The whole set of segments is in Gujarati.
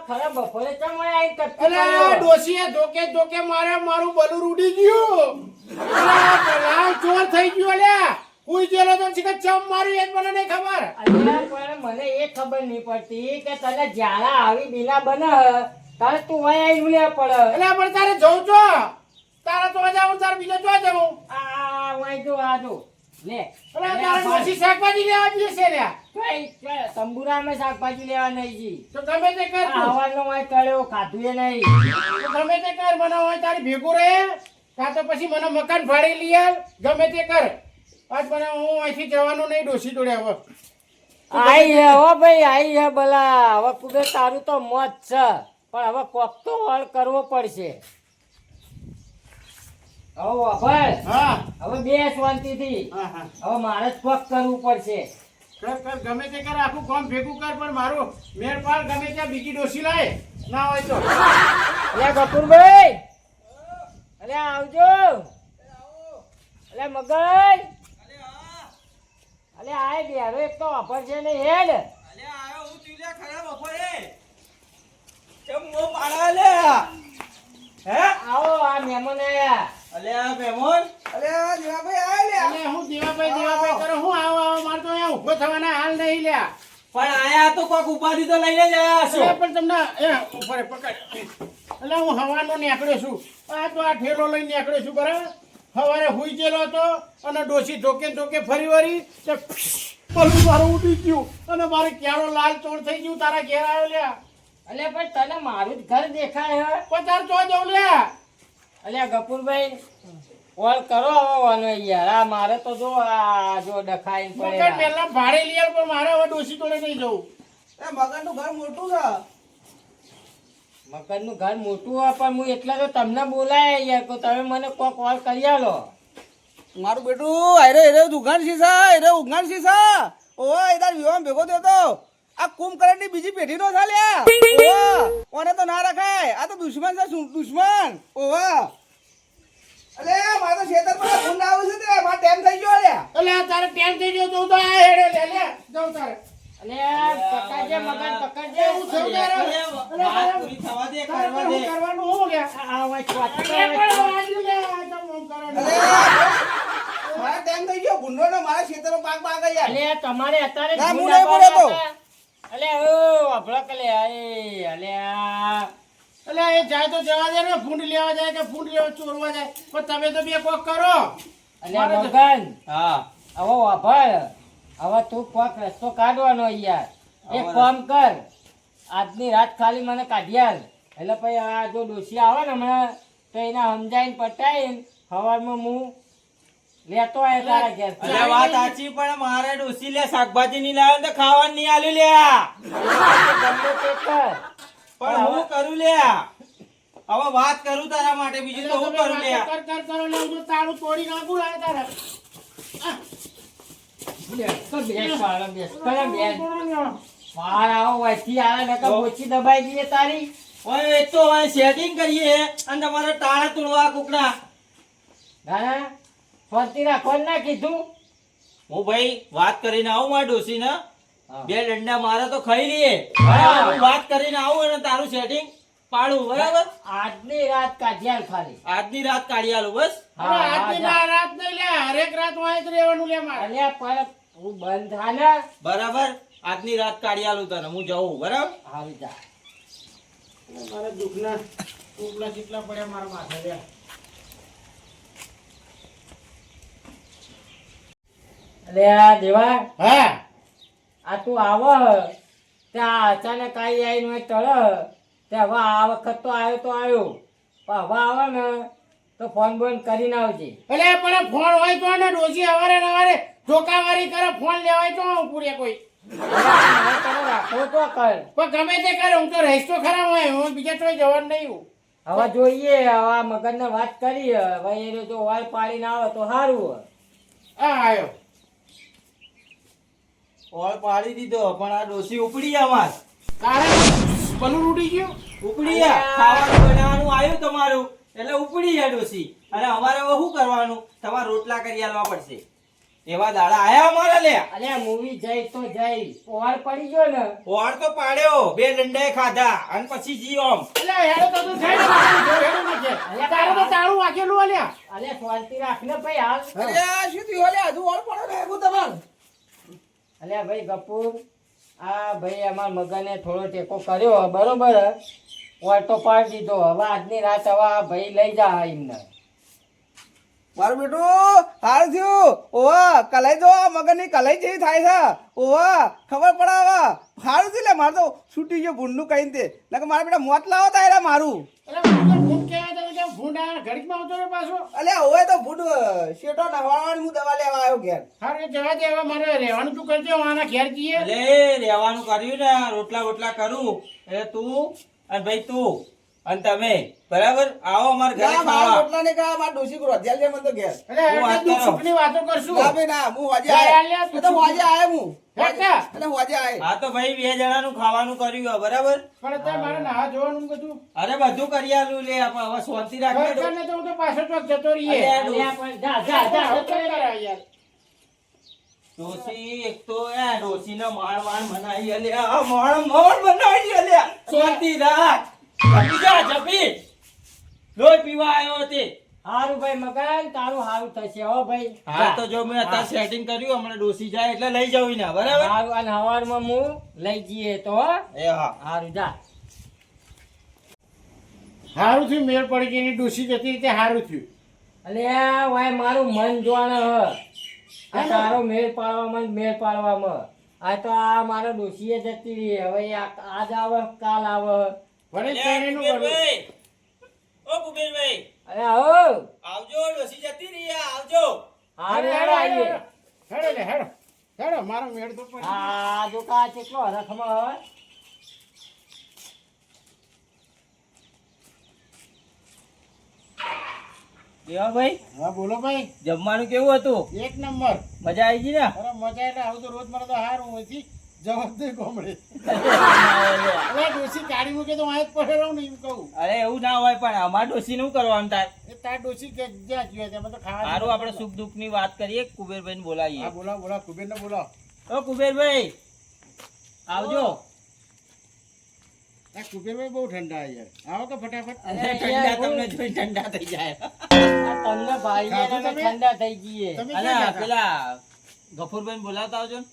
ખરા બપોરે ચમ આઈ કટકી અલા ડોશીએ ધોકે મારે મારું બલુર ઉડી ગયું. અલા પલાવ ચોર થઈ ગયો લ્યા. કોઈ જેલો તો ચીક ચમ મારી એ મને નહીં ખબર. અલ્યા પણ મને એ ખબર નહીં પડતી કે તને જ્યારા આવી બીના બને તારે તું વય આઈ લે પડે. અલા પણ તારે જવું છો તારે તો જાવું તારે બીજો જો જવું. આ વય જો આ જો લે. અલા તારે ડોશી શાકભાજી લેવા જઈએ છે લ્યા. કઈ તંબુરામાં શાકભાજી લેવા નહીં જી. તો ગમે તે કર તું. હવાનો વાય કર્યો ખાધું એ નહીં. તો ગમે તે કર મને હોય તારી ભેગું રહે કાં તો પછી મને મકાન ભાડે લઈ આવ ગમે તે કર. આજ મને હું અહીંથી જવાનું નહીં ડોશી જોડે હવે. આઈ હે હો ભાઈ આઈ હે ભલા. હવે કુદરત તારું તો મોત છે પણ હવે કોક તો હળ કરવો પડશે. હવે વાપર હા હવે બે શાંતિથી. હા હા હવે મારે જ કોક કરવું પડશે. કર ગમે તે કર આખું કામ ભેગું કર પણ મારું મેળ પાડ ગમે ત્યાં બીજી ડોશી લાય ના હોય તો. અલ્યા કપૂરભાઈ અલ્યા આવજો. અલ્યા મગન અલ્યા આય બેરો એક તો વાપર છે ને હેડ. આવો આ મહેમાન આયા. અને હું દેવાભાઈ કરો હું આવો માર તો અહીંયા ઊભો થવાના હાલ નહીં લ્યા. પણ આયા તો કોક ઉપાધિ તો લઈને જ આયા છો. અરે પણ તમને ઉપર પકડ. એટલે હું હવાનો નીકળ્યો છું. આ તો આ ઠેલો લઈને નીકળ્યો છું બરાબર. સવારે હુઈ ગયેલો હતો અને ડોશી ધોકે ફરી વળી તે પલું મારું ઉડી ગયું અને મારે ક્યારો લાલ ચોળ થઈ ગયું તારા ઘેર આવ્યો લ્યા. અલ્યા પણ તને મારું જ ઘર દેખાય હે. પચાર ચો જવું લ્યા. અલ્યા ગફુરભાઈ કોલ કરો હવે વાનો યાર. આ મારે તો જો આ જો ડખાઈને મકાન પડે. પહેલા ભાડે લઈ આવ પણ મારે હવે ડોશી જોડે નહીં જવું. મકાનનું ઘર મોટું છે. મકાનનું ઘર મોટું હોય પણ હું એટલે તો તમને બોલાય યાર કે તમે મને કોક કોલ કરી આલો. મારું બેટું અરે દુકાન શીશા અરે ઉઘાણ શીશા ઓય તાર વિવાહ ભેગો થયો તો આ કુંભકરણ ની બીજી પેઢી નો ચાલ્યા ઓને તો ના રખાય. આ તો દુશ્મન છે દુશ્મન. ઓવા અલે મારે તો ખેતર પર ફોન આવું છે તે માર ટાઈમ થઈ ગયો અલ્યા. એટલે આ તારે ટાઈમ થઈ ગયો તો હું તો આ હેડે લે લે જાઉં તારે. અલ્યા પકડજે મકાન પકડજે. હું થયું તારે. વાત પૂરી થવા દે કરવા દે. હું કરવાનું હું લ્યા. આ વાંચ વાત અરે કરે. પણ આજુ લે આ તો હું કરવાનું. મારા ટાઈમ થઈ ગયો ભૂંડો નો મારા ખેતરો પાક પાક યાર. અલ્યા તમારે અત્યારે ના, હું ભૂંડા નહીં બોલ્યો તો. પાડવા હતા. અલ્યા ઓ વાપરા કલે આય અલ્યા. એટલે એ જાય તો જવા દે ને ફૂંડ લેવા જાય કે ફૂંડ લેવા ચોરવા જાય પણ તમે તો બે કોક કરો. અલ્યા મારે તો- મગન હા હવે વાપર. હવે તું કોક રસ્તો કાઢવાનો યાર. એક કામ કર આજની રાત ખાલી મને કાઢી આલ. એટલે પછી આ જો ડોશી આવે ને હમણાં તો એને સમજાઈને પટાઈને સવારમાં હું લેતો આય તારા ઘેર. અરે વાત સાચી પણ મારે ડોસી લે શાકભાજી ની લાવે તો ખાવાનું નહીં આલ્યું લ્યા. ગમે તે કર. પણ હું કરું લ્યા. હવે વાત કરું તારા માટે બીજું તો હું કરું લ્યા. કર કરો ને હું તો તાળું તોડી નાખું લાય તારે. બેસ તો બેસ વાળા, બેસ કરે બેસ. વાર આવો વચ્ચી આવે નકર ઓછી દબાઈ દઈએ તારી. હવે એ તો હવે સેટિંગ કરીએ અને તમારે ટાળા તોડવા કુકડા. ના શાંતિ રાખવાનું ના કીધું. હું ભાઈ વાત કરીને આવું મારા ડોસી ને હા. બે ડંડા મારે તો ખાઈ લઈએ. બરાબર? હું વાત કરીને આવું અને તારું સેટિંગ પાડું બરાબર. આજની રાત કાઢ્યા ખાલી. આજની રાત કાઢી આલું બસ. હવે આજની રાત નહીં લે હરેક રાત વાંચ રહેવાનું લે મારે. અલ્યા પણ હું બંધ થા ને. બરાબર આજની રાત કાઢી આલું તને હું જવું બરાબર. આવી જા. મારે દુઃખના ઉપલા જેટલા પડ્યા મારા માથે રે. અલ્યા દેવા હા આ તું આવો ત્યાં અચાનક આઈ આવીને તળ તે હવે આ વખત તો આવ્યો પણ હવે આવે ને તો ફોન બોન કરીને આવજે. એટલે પણ ફોન હોય તો ને ડોશી હવારે નવારે ધોકાવારી કરે ફોન લેવાય તો હું પૂરે કોઈ મારે તને રાખવો તો કર. પણ ગમે તે કરે હું તો રહીશ તો ખરા હોય હું બીજા તો જવાનું નહીં હું. હવે જોઈએ હવે આ મગનને વાત કરી હવે એ જો વાય પાડીને આવે તો સારું. હા આવ્યો. ઓળ પાડી દીધો પણ આ ડોસી ઉપડી અમાર. તારે પલું ઉડી ગયું. ઉપડી જા. ખાવાનું બનાવવાનું આવ્યું તમારું એટલે ઉપડી જા ડોસી. અને અમારે હવે શું કરવાનું તમારે રોટલા કરી આલવા પડશે. એવા દાડા આયા અમારા લે અલ્યા મૂવી જઈ તો જઈ ઓર પડી ગયો ને ઓળ તો પાડ્યો 2 દંડાએ ખાધા અને પછી જી ઓમ એટલે હેડો તો તું જઈ હેડો નાખે તારું તો તાળું વાગેલું અલ્યા અલ્યા શાંતિ રાખ ને ભાઈ હાલ અરે આ શું થયું અલ્યા હજુ ઓળ પડો ને એવું તમારે અલ્યા ભાઈ ગપુર આ ભાઈ અમાર મગને થોડો ટેકો કર્યો બરોબર ઓર તો પાડી દીધો હવે આજની રાત હવે આ ભાઈ લઈ જા એમને મારું બેટું હાલ થયું ઓવા કલાઈ જો મગનની કલાઈ જેવી થાય છે ઓવા ખબર પડે હવે હારું થયું લે મારે તો છૂટી ગયો ભૂંડનું કહીને તે નકર મારા બેટા મોત લાવો તા એરા મારું એટલે મને તો ભૂંડ કહેવાય તો કેમ ભૂંડ આ ઘડીકમાં આવતો રે પાછો અલ્યા ઓય તો ભૂંડ શેટો નવાળવાની હું દવા લેવા આવ્યો ઘેર હારે જવા દે હવે મારે રહેવાનું તું કરજે આના ઘેર જઈએ અલે રહેવાનું કર્યું ને રોટલા બોટલા કરું એ તું અને ભાઈ તું અને તમે બરાબર આવો અમાર ઘરે ના મારા ખાવા રોટલા ને કા મારા ડોસી કરો ધ્યાન છે મને તો ઘેર એટલે હું વાત એટલે દુઃખ કરો. સુખની વાતો કરશું ના ભાઈ ના હું હોજે યાર, આય યાર, તું તો હોજે આય હું હેઠા. અને હોજે આય હા તો ભાઈ 2 જણાનું ખાવાનું કર્યું હે, બરાબર પણ અત્યારે મારે નાહવા જોવાનું બધું અરે બધું કરી આલું લે આપણે હવે શાંતિ રાખે ખરેખર ને તો હું તો પાછો ચોક જતો રહીએ અલ્યા, અલ્યા પણ જા જા જા હવે તો કરાય યાર ડોસી એક તો એ ડોસીને માણ બનાવી અલ્યા માણ બનાવી અલ્યા શાંતિ રાખ જપી જા જપી લોહી પીવા આવ્યો તે હારું ભાઈ મગન તારું હારું થશે હો ભાઈ હા તો જો મેં અત્યારે સેટિંગ કર્યું હમણાં ડોસી જાય એટલે લઈ જાવ ને બરાબર હારું અને હવારમાં હું લઈ જઈએ તો હો એ હા હારું જા સારું થયું મેળ પડી ગઈ એની ડોસી જતી રીતે સારું થયું અલ્યા વાય મારું મન જોવાને હ આ તારો મેળ પાડવામાં ને મેળ પાડવામાં આ તો આ મારા ડોશીએ જતી રહી હવે એ આજ આવે કાલ આવે વળી અલ્યા, ત્રણેયનું વળી. કુબેરભાઈ. ઓ કુબેરભાઈ અરે આવો આવજો ડોસી જતી રહી આ, આવજો હારું હેડો આવીએ હેડો લે હેડો હેડો મારો મેળ તો પડી આ દુકા કેટલો હરખમાં હવે દેવા ભાઈ હા બોલો ભાઈ જમવાનું કેવું હતું એક નંબર મજા આવી ગઈ ને અરે મજા એટલે આવું તો રોજ મારે તો હારું હોયથી જવાબ દે ગોમડે અરે ડોસી કાઢી મૂકે તો વાંચ પડે રહું ને એમ કહું અરે એવું ના હોય પણ અમાર ડોસી નું કરવાનું તાર એ તાર ડોસી કે જ્યાં જોઈએ તેમાં તો ખાવા સારું આપણે સુખ દુઃખ ની વાત કરીએ કુબેરભાઈ ને બોલાવીએ હા બોલા બોલા કુબેર ને બોલા ઓ કુબેરભાઈ આવજો આ કુબેરભાઈ બહુ ઠંડા યાર આવો કે ફટાફટ અરે ઠંડા યાર, તમને જોઈ ઠંડા થઈ જાય આ તમને ભાઈ ખાધું તમે? ઠંડા થઈ ગઈ તમે અને ક્યાં ગયા પેલા ગફુરભાઈ ને બોલાવતા આવજો ને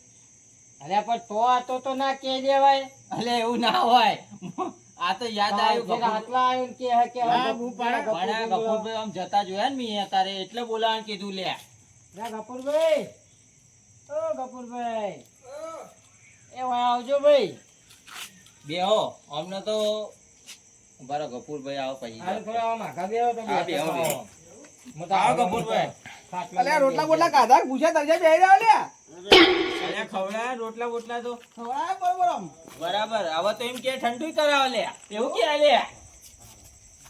અરે પણ તો આ તો ના કે દેવાય અલે એવું ના હોય આ તો યાદ આવ્યું ગફુર- આટલા આવ્યું કે હે કે હા, હું પાડા પણ આ ગફુરભાઈ આમ જતા જોયા ને મેં તારે એટલે બોલાવાનું કીધું લે ના ગફુરભાઈ ઓ ગફુરભાઈ એ વાય આવજો ભાઈ બેહો અમને તો ઉભારો ગફુરભાઈ આવો પછી હાલ થોડા આમ આઘા બેહો તો હા, બેહો, બેહો. હું તો આવો આઘો ગફુરભાઈ. ખાટલા અલ્યા રોટલા બોટલા કાધા પૂછ્યા તરજે બેહી રહ્યો લ્યા અલ્યા ખવડાયા રોટલા બોટલા તો ખવડાય બરોબર આમ બરાબર હવે તો એમ કે ઠંડુ કરાવ લે એવું કે લે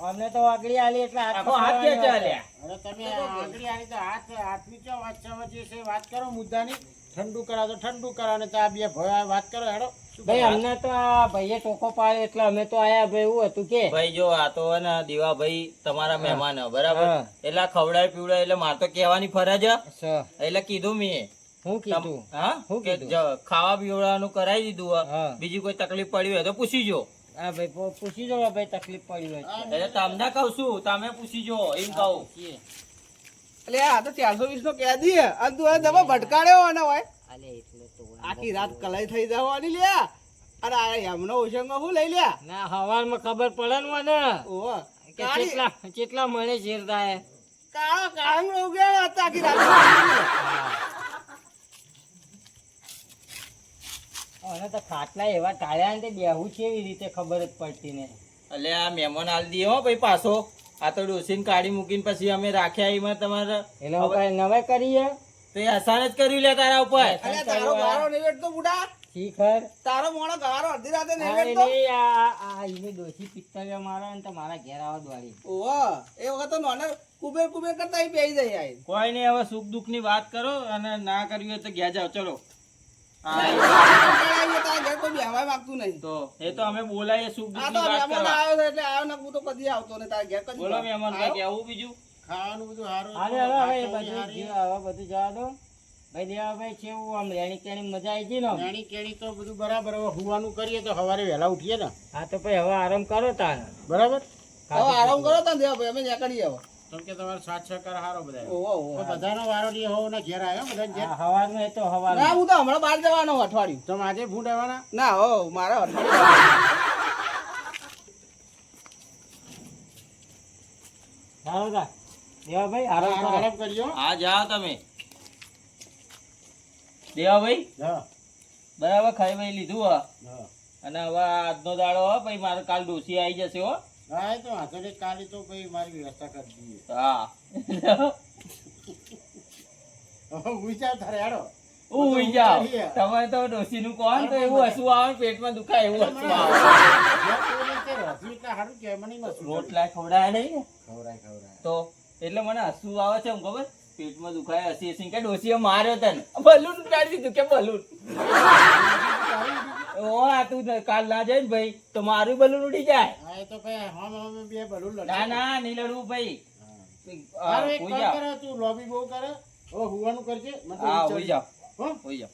અમને તો આગળી આલી એટલે આખો હાથ કે ચાલે અરે તમે આગળ આની તો હાથની ચો વાત છે જે વાત કરો મુદ્દાની ઠંડુ કરાવો તો ઠંડુ કરાવો ને ચા બે ભયા વાત કરો હેડો શું ભાઈ કરો? અમને તો આ ભાઈએ ટોકો પાડ્યો એટલે અમે તો આયા ભાઈ એવું હતું કે ભાઈ જો આ તો હે ને દીવાભાઈ તમારા મહેમાન હે, બરાબર હા. એટલે આ ખવડાય પીવડાય એટલે મારે તો કહેવાની ફરજ હે. સ, એટલે કીધું મેં હું કીધું હા શું કે કીધું? ખાવા પીવડાવવાનું કરાવી દીધું હે. હા. બીજી કોઈ તકલીફ પડી હોય તો પૂછી જો હા ભાઈ પૂછી જો ભાઈ તકલીફ પડી હોય તો. એટલે તમને કહું છું તમે પૂછી જો એમ કહું પૂછીએ. અલ્યા આ તો 420 નો કેદી હે અને તું આ દવા ભટકાડ્યો અને હોય અલે એટલે તો આખી રાત કલાઈ થઈ જવાની લ્યા અરે આ એમનો ઓશંગો હું લઈ લ્યા ના હવારમાં ખબર પડે ને મને ઓહો કે કેટલા મળે શેરદા હે કાળો કાળંગ રહી ગયો હતો આખી રાત અને તો ખાટલા એવા ટાળ્યા ને તે બેહું છે એવી રીતે ખબર જ પડતી ને એટલે આ મહેમાન આલ દી હો ભાઈ પાછો આ તો ડોસીને કાઢી મૂકીને પછી અમે રાખ્યા એમાં તમારે એટલે હું કઈ નવાઈ કરીએ તો એ આસાન જ કર્યું લે તારા ઉપર અલ્યા તારો ગારો નિવેટ તો બુડા શીખર તારો મોણો ગારો અડધી રાતે આ નિવેટ તો એની આ એની ડોશી પિત્તળિયા મારે ને તો મારા ઘેર આવવા દોડી ઓહો એ વખત તો નોને કુબેર કુબેર કરતા ઈ બેહી જાય આઈ કોઈ નહીં હવે સુખ દુઃખ ની વાત કરો અને ના કરવી હોય તો ઘેર જાઓ ચલો હા, તારા ઘેર કોઈ બેહવા માંગતું નહીં તો એ તો અમે બોલાઈએ સુખ આ દુઃખ તો ની વાત મહેમાન કરવા આવ્યો છે એટલે આવ્યો ને હું તો કદી આવતો ને તારા ઘેર કદી બોલો મહેમાન આવ્યો? કઈ કેવું બીજું ખાવાનું બધું સારું અરે હતું, હવે વાતો બધું સારી. હવે બધું જવા દો ભાઈ દેવાભાઈ કેવું આમ રેણી કેણી મજા આવી ગઈ ને આમ? નાની કેણી તો બધું બરાબર. હવે હુવાનું કરીએ તો સવારે વહેલા ઉઠીએ ને, હા તો ભાઈ હવે આરામ કરો તાને. બરાબર. હવે આરામ કરો તા દેવાભાઈ, અમે નીકળીએ હવે. કેમ કે તમારો સાથ સહકાર સારો બધા. ઓહો, ઓહો. તો બધાનો વારો નહીં હોવો ને ઘેર આવ્યો બધા ઘેર. હા, હવારનું એ તો ના, હવારનું. હું તો હમણાં બહાર જવાનો અઠવાડિયું. તમે આજે ફૂટ આવવાના? ના હો, મારા અઠવાડિયું. ચાલો તા. દેવાભાઈ આરામ કરો. આરામ કરજો. હા જાઓ તમે દેવાભાઈ હા બરાબર ખાઈ ભાઈ લીધું હા હા અને હવે આજનો દાડો હો ભાઈ મારે કાલ ડોસી આવી જશે હો હા, એ તો વાંધો નહીં. કાલે તો ભાઈ મારી વ્યવસ્થા કરી દઈએ. હા હવે વિચાર તારે હેડો. ઉઈ જાઓ તમે તો ડોસી નું કોણ તો એવું હસવું આવે પેટમાં દુખાય એવું હસવું આવે રોટલા ખવડાયા નહીં ને તો એટલે મને હસવું આવે છે એમ ખબર પેટમાં દુખાય હસી હસી કે ડોસીએ માર્યો તને બલૂન ઉડાડી દીધું કે બલૂન ઓ આ તું કાલ ના જાય ને ભાઈ તો મારું બલૂન ઉડી જાય ના ના નહીં લડવું ભાઈ તું લોબી બહુ કરે. હવે હુવાનું કરજે. મને તો હા વિચાર- હોઈ જાઓ હો? હોઈ જાઓ